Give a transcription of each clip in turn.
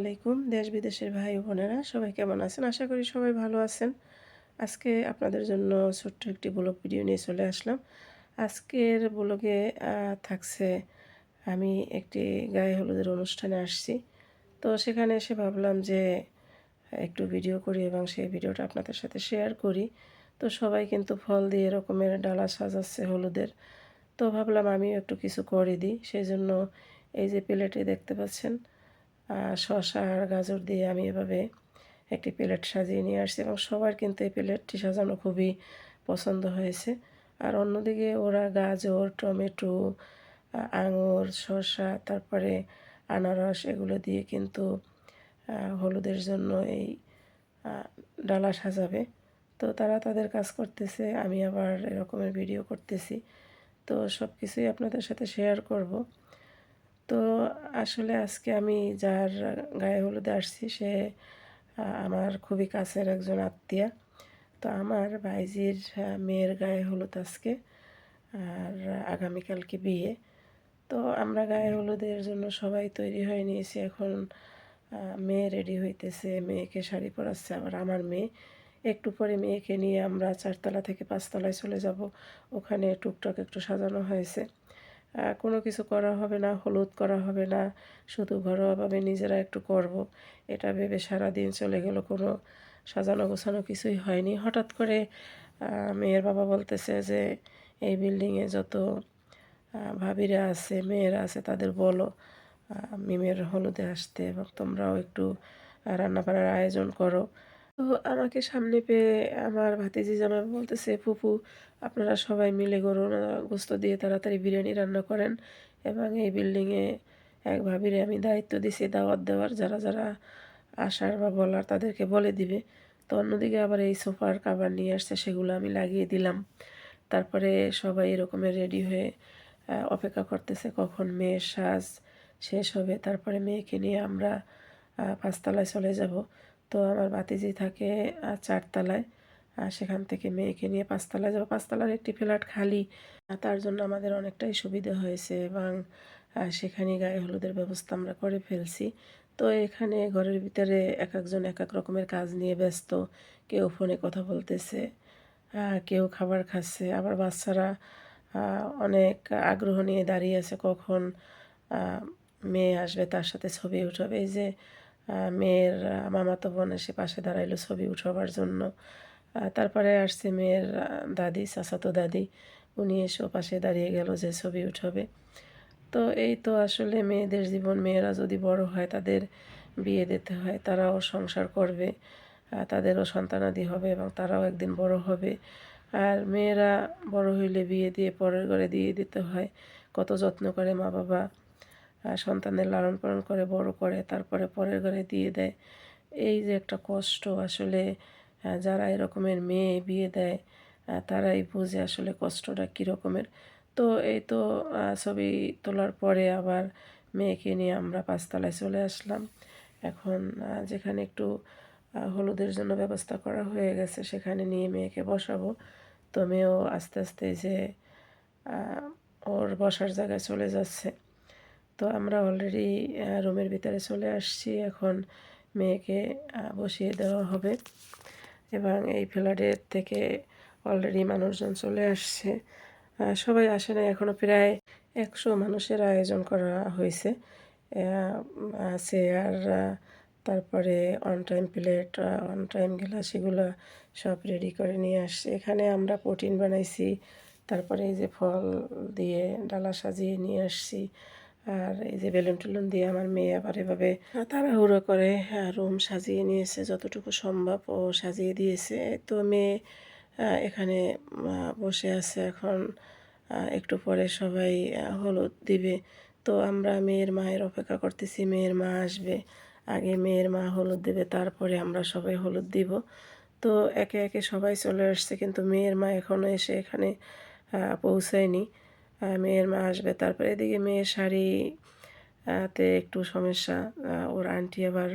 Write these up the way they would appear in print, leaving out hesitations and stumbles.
আলাইকুম। দেশ বিদেশের ভাই ও বোনেরা সবাই কেমন আছেন? আশা করি সবাই ভালো আছেন। আজকে আপনাদের জন্য ছোট্ট একটি ব্লগ ভিডিও নিয়ে চলে আসলাম। আজকের ব্লগে থাকছে আমি একটি গায়ে হলুদের অনুষ্ঠানে আসছি। তো সেখানে এসে ভাবলাম যে একটু ভিডিও করি এবং সেই ভিডিওটা আপনাদের সাথে শেয়ার করি। তো সবাই কিন্তু ফল দিয়ে এরকমের ডালা সাজাচ্ছে হলুদের। তো ভাবলাম আমিও একটু কিছু করে দিই। সেজন্য এই যে প্লেটে দেখতে পাচ্ছেন শসা আর গাজর দিয়ে আমি এভাবে একটি প্লেট সাজিয়ে নিয়ে আসছি এবং সবার কিন্তু এই প্লেটটি সাজানো খুবই পছন্দ হয়েছে। আর অন্যদিকে ওরা গাজর, টমেটো, আঙুর, শসা তারপরে আনারস এগুলো দিয়ে কিন্তু হলুদের জন্য এই আ ডালা সাজাবে। তো তারা তাদের কাজ করতেছে, আমি আবার এরকমের ভিডিও করতেছি। তো সব কিছুই আপনাদের সাথে শেয়ার করব। তো আসলে আজকে আমি যার গায়ে হলুদে আসছি সে আমার খুবই কাছের একজন আত্মীয়া। তো আমার ভাইজির মেয়ের গায়ে হলুদ আজকে। আর আগামীকালকে বিয়ে। তো আমরা গায়ে হলুদের জন্য সবাই তৈরি হয়ে নিয়েছি। এখন মেয়ে রেডি হইতেছে, মেয়েকে শাড়ি পরাচ্ছে। আবার আমার মেয়ে একটু পরে মেয়েকে নিয়ে আমরা ৪ তলা থেকে ৫ তলায় চলে যাব। ওখানে টুকটাক একটু সাজানো হয়েছে। কোনো কিছু করা হবে না, হলুদ করা হবে না, শুধু ঘরোয়াভাবে নিজেরা একটু করব। এটা ভেবে সারাদিন চলে গেল, কোনো সাজানো গোছানো কিছুই হয়নি। হঠাৎ করে মেয়ের বাবা বলতেছে যে, "এই বিল্ডিংয়ে যত ভাবিরা আছে, মেয়েরা আছে তাদের বলো মিমের হলুদে আসতে এবং তোমরাও একটু রান্নাবান্নার আয়োজন করো।" তো আমাকে সামনে পেয়ে আমার ভাতিজি জামাই বলতেছে, "ফুপু আপনারা সবাই মিলে গরুর গোশত দিয়ে তাড়াতাড়ি বিরিয়ানি রান্না করেন এবং এই বিল্ডিংয়ে এক ভাবিরে আমি দায়িত্ব দিছি দাওয়াত দেওয়ার, যারা যারা আসার বা বলার তাদেরকে বলে দিবে।" তো অন্যদিকে আবার এই সোফার কাভার নিয়ে আসছে, সেগুলো আমি লাগিয়ে দিলাম। তারপরে সবাই এরকমের রেডি হয়ে অপেক্ষা করতেছে কখন মেয়ের সাজ শেষ হবে। তারপরে মেয়েকে নিয়ে আমরা ৫ তলায় চলে যাব। তো আমার ভাতিজি থাকে ৪ তলায়। সেখান থেকে মেয়েকে নিয়ে ৫ তলায় যাব। ৫ তলার একটি ফ্ল্যাট খালি। তার জন্য আমাদের অনেকটাই সুবিধা হয়েছে এবং সেখানেই গায়ে হলুদের ব্যবস্থা আমরা করে ফেলছি। তো এখানে ঘরের ভিতরে একেকজন একেক রকমের কাজ নিয়ে ব্যস্ত। কেউ ফোনে কথা বলতেছে, কেউ খাবার খাচ্ছে। আবার বাচ্চারা অনেক আগ্রহ নিয়ে দাঁড়িয়ে আছে কখন আ মেয়ে আসবে তার সাথে ছবি উঠাবে। এই যে মেয়ের মামাতো বোন এসে পাশে দাঁড়াইলো ছবি উঠাবার জন্য। তারপরে আসছে মেয়ের দাদি, চাচাতো দাদি। উনি এসেও পাশে দাঁড়িয়ে গেল যে ছবি উঠাবে। তো এই তো আসলে মেয়েদের জীবন। মেয়েরা যদি বড় হয় তাদের বিয়ে দিতে হয়, তারাও সংসার করবে, তাদেরও সন্তানাদি হবে এবং তারাও একদিন বড় হবে। আর মেয়েরা বড় হইলে বিয়ে দিয়ে পরের ঘরে দিয়ে দিতে হয়। কত যত্ন করে মা বাবা সন্তানদের লালন পালন করে বড় করে তারপরে পরের ঘরে দিয়ে দেয়। এই যে একটা কষ্ট আসলে যারা এরকমের মেয়ে বিয়ে দেয় তারাই বুঝে আসলে কষ্টটা কী রকমের। তো এই তো ছবি তোলার পরে আবার মেয়েকে নিয়ে আমরা ৫ তলায় চলে আসলাম। এখন যেখানে একটু হলুদের জন্য ব্যবস্থা করা হয়ে গেছে সেখানে নিয়ে মেয়েকে বসাবো। তো মেয়েও আস্তে আস্তে যে আ ওর বসার জায়গায় চলে যাচ্ছে। তো আমরা অলরেডি রুমের ভিতরে চলে আসছি। এখন মেয়েকে বসিয়ে দেওয়া হবে এবং এই ফ্ল্যাটের থেকে অলরেডি মানুষজন চলে আসছে। সবাই আসে নাই এখনো, প্রায় ১০০ মানুষের আয়োজন করা হয়েছে। চেয়ার, তারপরে on time plate, on time glass এগুলা সব রেডি করে নিয়ে আসছে। এখানে আমরা প্রোটিন বানাইছি। তারপরে এই যে ফল দিয়ে ডালা সাজিয়ে নিয়ে আসছি। আর এই যে বেলুন-টেলুন দিয়ে আমার মেয়ে আবার এভাবে তাড়াহুড়ো করে রুম সাজিয়ে নিয়েছে, যতটুকু সম্ভব ও সাজিয়ে দিয়েছে। তো মেয়ে এখানে বসে আছে এখন। একটু পরে সবাই হলুদ দিবে। তো আমরা মেয়ের মায়ের অপেক্ষা করতেছি, মেয়ের মা আসবে। আগে মেয়ের মা হলুদ দেবে, তারপরে আমরা সবাই হলুদ দিব। তো একে একে সবাই চলে আসছে কিন্তু মেয়ের মা এখনও এসে এখানে পৌঁছায়নি। মেয়ের মা আসবে। তারপরে এদিকে মেয়ের শাড়ি তে একটু সমস্যা। ওর আন্টি আবার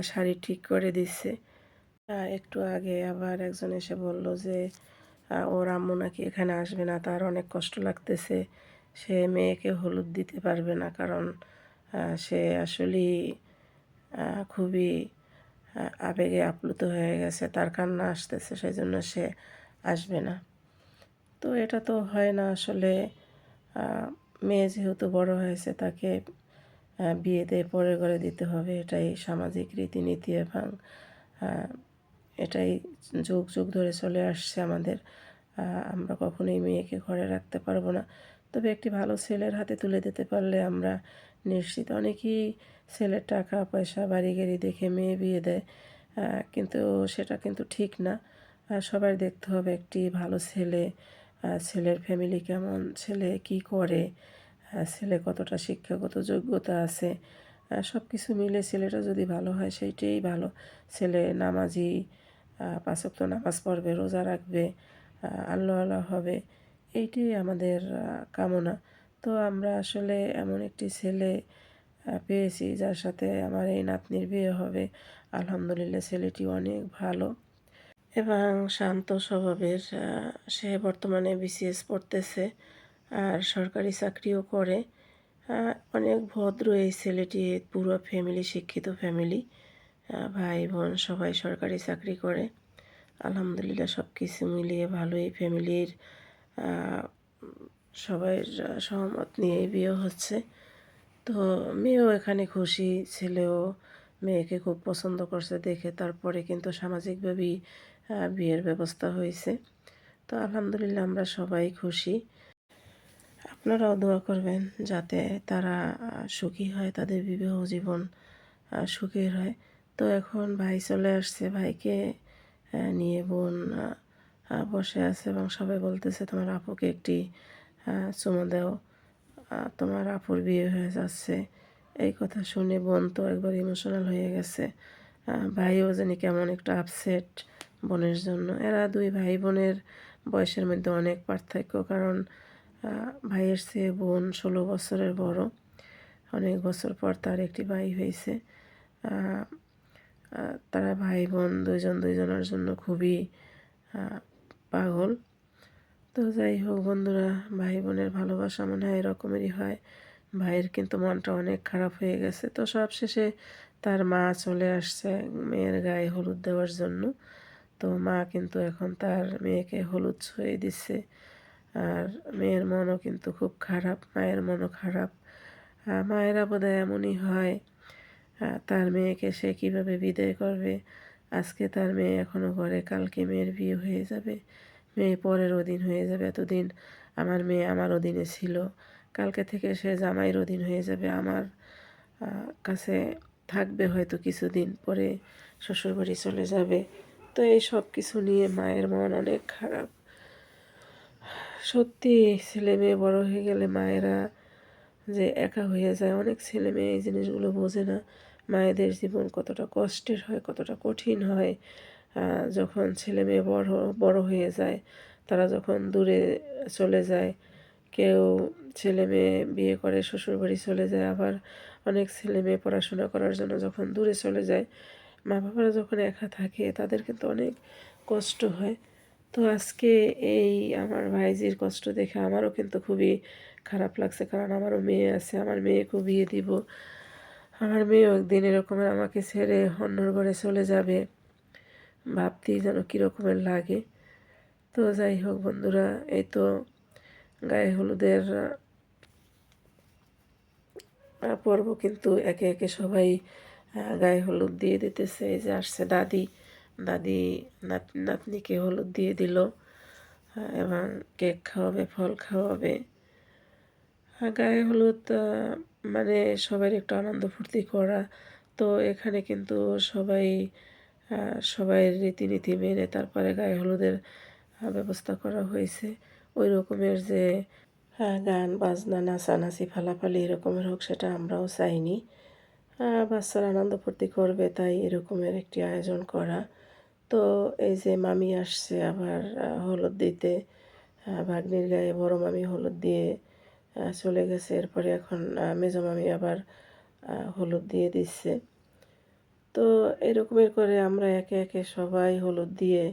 শাড়ি ঠিক করে দিচ্ছে। একটু আগে আবার একজন এসে বলল যে ওর আম্মু নাকি এখানে আসবে না, তার অনেক কষ্ট লাগতেছে। সে মেয়েকে হলুদ দিতে পারবে না, কারণ সে আসলেই খুবই আবেগে আপ্লুত হয়ে গেছে, তার কান্না আসতেছে, সেই জন্য সে আসবে না। তো এটা তো হয় না আসলে। মেয়ে যেহেতু বড় হয়েছে তাকে বিয়েতে পরের ঘরে দিতে হবে, এটাই সামাজিক রীতিনীতি এবং আহ, এটাই যুগ যুগ ধরে চলে আসছে আমাদের। আমরা কখনোই মেয়েকে ঘরে রাখতে পারবো না। তবে একটি ভালো ছেলের হাতে তুলে দিতে পারলে আমরা নিশ্চিত। অনেকেই ছেলের টাকা পয়সা বাড়ি গাড়ি দেখে মেয়ে বিয়ে দেয়, কিন্তু সেটা কিন্তু ঠিক না। সবার দেখতে হবে একটি ভালো ছেলে, ছেলের ফ্যামিলি কেমন, ছেলে কি করে, ছেলে কতটা শিক্ষাগত যোগ্যতা আছে, সব কিছু মিলে ছেলেটা যদি ভালো হয় সেইটাই ভালো। ছেলে নামাজি, ৫ ওয়াক্ত নামাজ পড়বে, রোজা রাখবে, আল্লাহওয়ালা হবে, এইটাই আমাদের কামনা। তো আমরা আসলে এমন একটি ছেলে পেয়েছি যার সাথে আমার এই নাতনির বিয়ে হবে। আলহামদুলিল্লাহ, ছেলেটি অনেক ভালো এবং শান্ত স্বভাবের। সে বর্তমানে বিসিএস পড়তেছে আর সরকারি চাকরিও করে। অনেক ভদ্র এই ছেলেটি, পুরো ফ্যামিলি শিক্ষিত ফ্যামিলি, ভাই বোন সবাই সরকারি চাকরি করে। আলহামদুলিল্লাহ, সব কিছু মিলিয়ে ভালোই ফ্যামিলির সবাই সহমত নিয়েই বিয়ে হচ্ছে। তো মেয়েও এখানে খুশি, ছেলেও মেয়েকে খুব পছন্দ করছে দেখে তারপরে কিন্তু সামাজিকভাবেই বিয়ের ব্যবস্থা হয়েছে। তো আলহামদুলিল্লাহ, আমরা সবাই খুশি। আপনারাও দোয়া করবেন যাতে তারা সুখী হয়, তাদের বিবাহ জীবন সুখের হয়। তো এখন ভাই চলে আসছে, ভাইকে নিয়ে বোন বসে আছে এবং সবাই বলতেছে তোমার আপুকে একটি চুমু দাও, তোমার আপুর বিয়ে হয়ে যাচ্ছে। এই কথা শুনে বোন তো একবার ইমোশনাল হয়ে গেছে। ভাইও জানি কেমন একটা আপসেট বোনের জন্য। এরা দুই ভাই বোনের বয়সের মধ্যে অনেক পার্থক্য, কারণ ভাইয়ের চেয়ে বোন 16 বছরের বড়। অনেক বছর পর তার একটি ভাই হয়েছে। তারা ভাই বোন দুইজন দুইজনের জন্য খুবই পাগল। তো যাই হোক বন্ধুরা, ভাই বোনের ভালোবাসা মনে হয় এরকমেরই হয়। ভাইয়ের কিন্তু মনটা অনেক খারাপ হয়ে গেছে। তো সব শেষে তার মা চলে আসছে মেয়ের গায়ে হলুদ দেওয়ার জন্য। তো মা কিন্তু এখন তার মেয়েকে হলুদ ছুঁয়ে দিচ্ছে। আর মেয়ের মনও কিন্তু খুব খারাপ, মায়ের মনও খারাপ। মায়েরা বোধহয় এমনই হয়, তার মেয়েকে সে কীভাবে বিদায় করবে। আজকে তার মেয়ে এখনও ঘরে, কালকে মেয়ের বিয়ে হয়ে যাবে, মেয়ে পরের অধীন হয়ে যাবে। এতদিন আমার মেয়ে আমার অধীনে ছিল, কালকে থেকে সে জামাইয়ের অধীন হয়ে যাবে, আমার কাছে থাকবে হয়তো কিছুদিন, পরে শ্বশুরবাড়ি চলে যাবে। তো এই সব কিছু নিয়ে মায়ের মন অনেক খারাপ। সত্যি ছেলে মেয়ে বড় হয়ে গেলে মায়েরা যে একা হয়ে যায়, অনেক ছেলে মেয়ে এই জিনিসগুলো বোঝে না। মায়েদের জীবন কতটা কষ্টের হয়, কতটা কঠিন হয়। যখন ছেলে মেয়ে বড় বড় হয়ে যায়, তারা যখন দূরে চলে যায়, কেউ ছেলে মেয়ে বিয়ে করে শ্বশুরবাড়ি চলে যায়, আবার অনেক ছেলে মেয়ে পড়াশোনা করার জন্য যখন দূরে চলে যায়, মা বাবারা যখন একা থাকে তাদের কিন্তু অনেক কষ্ট হয়। তো আজকে এই আমার ভাইজির কষ্ট দেখে আমারও কিন্তু খুবই খারাপ লাগছে, কারণ আমারও মেয়ে আছে, আমার মেয়েকেও বিয়ে দিব। আমার মেয়েও একদিন এরকমের আমাকে ছেড়ে অন্যর ঘরে চলে যাবে, ভাবতেই যেন কীরকমের লাগে। তো যাই হোক বন্ধুরা, এই তো গায়ে হলুদের পর্ব কিন্তু একে একে সবাই গায়ে হলুদ দিয়ে দিতেছে। এই যে আসছে দাদি, দাদি নাতনিকে হলুদ দিয়ে দিল এবং কেক খাওয়াবে, ফল খাওয়াবে। গায়ে হলুদ মানে সবার একটু আনন্দ ফুর্তি করা। তো এখানে কিন্তু সবাই সবাই রীতিনীতি মেনে তারপরে গায়ে হলুদের ব্যবস্থা করা হয়েছে। ওই রকমের যে গান বাজনা নাচানাচি ফালাফালি এরকমের হোক সেটা আমরাও চাইনি। বাচ্চারা আনন্দ ফুর্তি করবে তাই এরকমের একটি আয়োজন করা। তো এই যে মামি আসছে আবার হলুদ দিতে, ভাগ্নির গায়ে বড় মামি হলুদ দিয়ে চলে গেছে। এরপরে এখন মেজো মামি আবার হলুদ দিয়ে দিচ্ছে। তো এরকমের করে আমরা একে একে সবাই হলুদ দিয়ে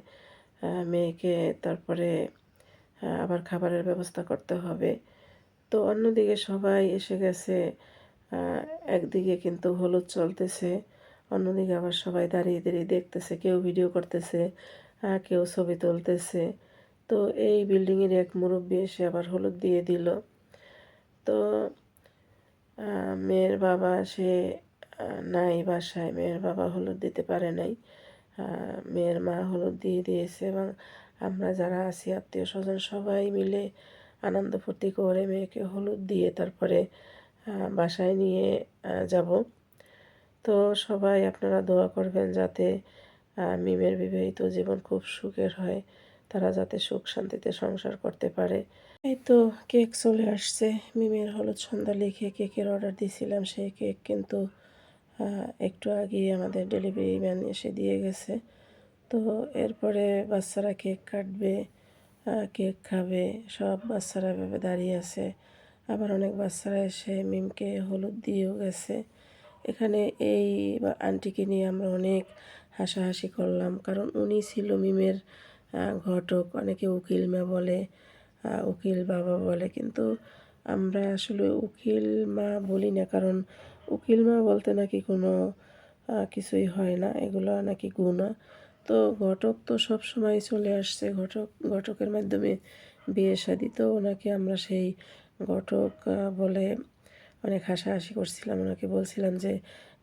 মেয়েকে তারপরে আবার খাবারের ব্যবস্থা করতে হবে। তো অন্যদিকে সবাই এসে গেছে, একদিকে কিন্তু হলুদ চলতেছে, অন্যদিকে আবার সবাই দাঁড়িয়ে দাঁড়িয়ে দেখতেছে, কেউ ভিডিও করতেছে, কেউ ছবি তুলতেছে। তো এই বিল্ডিংয়ের এক মুরব্বি এসে আবার হলুদ দিয়ে দিল। তো মেয়ের বাবা সে নাই বাসায়, মেয়ের বাবা হলুদ দিতে পারে নাই। মেয়ের মা হলুদ দিয়ে দিয়েছে এবং আমরা যারা আছি আত্মীয় স্বজন সবাই মিলে আনন্দ ফুর্তি করে মেয়েকে হলুদ দিয়ে তারপরে বাসায় নিয়ে যাব। তো সবাই আপনারা দোয়া করবেন যাতে মিমের বিবাহিত জীবন খুব সুখের হয়, তারা যাতে সুখ শান্তিতে সংসার করতে পারে। এই তো কেক চলে আসছে। মিমের হলুদ সন্ধ্যা লিখে কেকের অর্ডার দিয়েছিলাম, সেই কেক কিন্তু একটু আগেই আমাদের ডেলিভারি ম্যান এসে দিয়ে গেছে। তো এরপরে বাচ্চারা কেক কাটবে, কেক খাবে, সব বাচ্চারা এভাবে দাঁড়িয়ে আছে। আবার অনেক বাচ্চারা এসে মিমকে হলুদ দিয়েও গেছে। এখানে এই আন্টিকে নিয়ে আমরা অনেক হাসাহাসি করলাম, কারণ উনি ছিল মিমের ঘটক, অনেকে উকিল মা বলে, উকিল বাবা বলে, কিন্তু আমরা আসলে উকিল মা বলি না, কারণ উকিল মা বলতে নাকি কোনো কিছুই হয় না, এগুলো নাকি গুণা। তো ঘটক তো সব সময় চলে আসছে, ঘটকের মাধ্যমে বিয়ে শাদী, তো ওনাকে আমরা সেই ঘটক বলে অনেক হাসাহাসি করছিলাম। ওনাকে বলছিলাম যে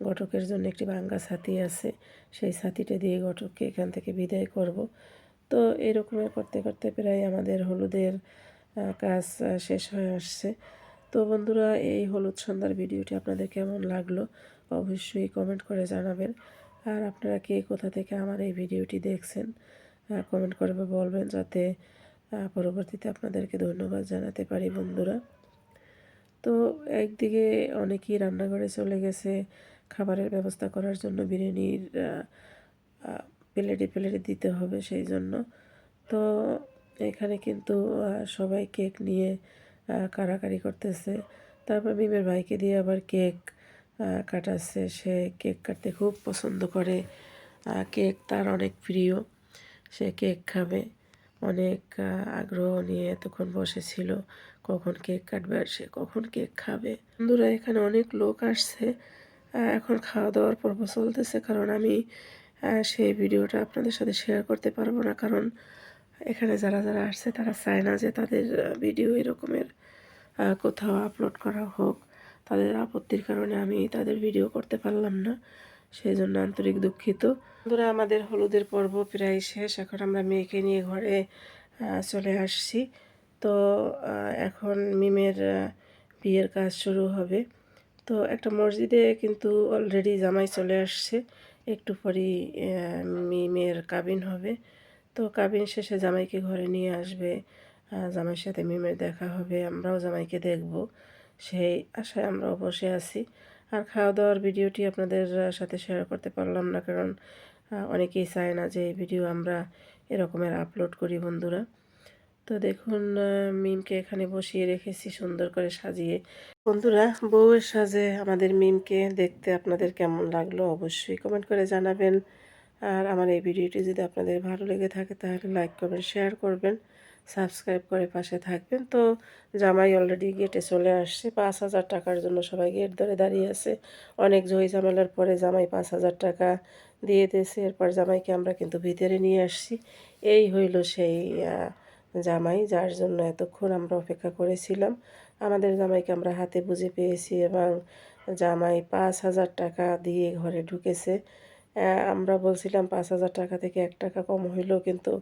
ঘটকের জন্য একটি ভাঙ্গা ছাতি আছে, সেই ছাতিটা দিয়ে ঘটককে এখান থেকে বিদায় করব। তো এরকমের করতে করতে প্রায় আমাদের হলুদের কাজ শেষ হয়ে আসছে। তো বন্ধুরা, এই হলুদ সন্ধ্যার ভিডিওটি আপনাদের কেমন লাগলো অবশ্যই কমেন্ট করে জানাবেন। আর আপনারা কে কোথা থেকে আমার এই ভিডিওটি দেখছেন কমেন্ট করে বলবেন, যাতে পরবর্তীতে আপনাদেরকে ধন্যবাদ জানাতে পারি বন্ধুরা। তো একদিকে অনেকেই রান্নাঘরে চলে গেছে খাবারের ব্যবস্থা করার জন্য, বিরিয়ানির প্লেটে প্লেটে দিতে হবে সেই জন্য। তো এখানে কিন্তু সবাই কেক নিয়ে কাড়াকাড়ি করতেছে। তারপর মিমের ভাইকে দিয়ে আবার কেক কাটাচ্ছে। সে কেক কাটতে খুব পছন্দ করে, কেক তার অনেক প্রিয়, সে কেক খাবে। অনেক আগ্রহ নিয়ে এতক্ষণ বসেছিল কখন কেক কাটবে আর সে কখন কেক খাবে। বন্ধুরা, এখানে অনেক লোক আসছে, এখন খাওয়া দাওয়ার পর্ব চলতেছে, কারণ আমি সেই ভিডিওটা আপনাদের সাথে শেয়ার করতে পারবো না, কারণ এখানে যারা যারা আসছে তারা চায় না যে তাদের ভিডিও এরকমের কোথাও আপলোড করা হোক। তাদের আপত্তির কারণে আমি তাদের ভিডিও করতে পারলাম না, সেই জন্য আন্তরিক দুঃখিত। বন্ধুরা, আমাদের হলুদের পর্ব প্রায় শেষ, এখন আমরা মেয়েকে নিয়ে ঘরে চলে আসছি। তো এখন মিমের বিয়ের কাজ শুরু হবে। তো একটা মসজিদে কিন্তু অলরেডি জামাই চলে আসছে, একটু পরেই মিমের কাবিন হবে। তো কাবিন শেষে জামাইকে ঘরে নিয়ে আসবে, জামাইয়ের সাথে মিমের দেখা হবে, আমরাও জামাইকে দেখব, সেই আশায় আমরাও বসে আছি। আর খাওয়া দাওয়ার ভিডিওটি আপনাদের সাথে শেয়ার করতে পারলাম না, কারণ অনেকেই চায় না যে এই ভিডিও আমরা এরকমের আপলোড করি বন্ধুরা। তো দেখুন, মিমকে এখানে বসিয়ে রেখেছি সুন্দর করে সাজিয়ে। বন্ধুরা, বউয়ের সাজে আমাদের মিমকে দেখতে আপনাদের কেমন লাগলো অবশ্যই কমেন্ট করে জানাবেন। আর আমার এই ভিডিওটি যদি আপনাদের ভালো লেগে থাকে তাহলে লাইক করবেন, শেয়ার করবেন, সাবস্ক্রাইব করে পাশে থাকবেন। তো জামাই অলরেডি গেটে চলে আসছে, 5,000 টাকার জন্য সবাই গেট ধরে দাঁড়িয়ে আছে। অনেক ঝই ঝামেলার পরে জামাই 5,000 টাকা দিয়ে দিয়েছে। এরপর জামাইকে আমরা কিন্তু ভিতরে নিয়ে আসছি। এই হইল সেই জামাই, যার জন্য এতক্ষণ আমরা অপেক্ষা করেছিলাম। আমাদের জামাইকে আমরা হাতে বুঝে পেয়েছি এবং জামাই 5,000 টাকা দিয়ে ঘরে ঢুকেছে। আমরা বলছিলাম 5,000 টাকা থেকে 1 টাকা কম হইলেও কিন্তু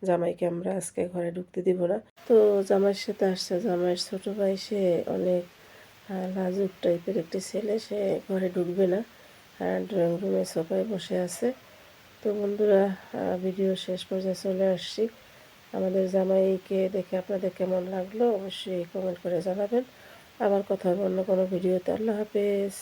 জামাইকে আমরা আজকে ঘরে ঢুকতে দিব না। তো জামাইয়ের সাথে আসছে জামাইয়ের ছোটো ভাই, সে অনেক লাজুক টাইপের একটি ছেলে, সে ঘরে ঢুকবে না, ড্রয়িং রুমে সোফায় বসে আছে। তো বন্ধুরা, ভিডিও শেষ পর্যায়ে চলে আসছি। আমাদের জামাইকে দেখে আপনাদের কেমন লাগলো অবশ্যই কমেন্ট করে জানাবেন। আবার কথা হবে অন্য কোনো ভিডিওতে। আল্লাহ হাফেজ।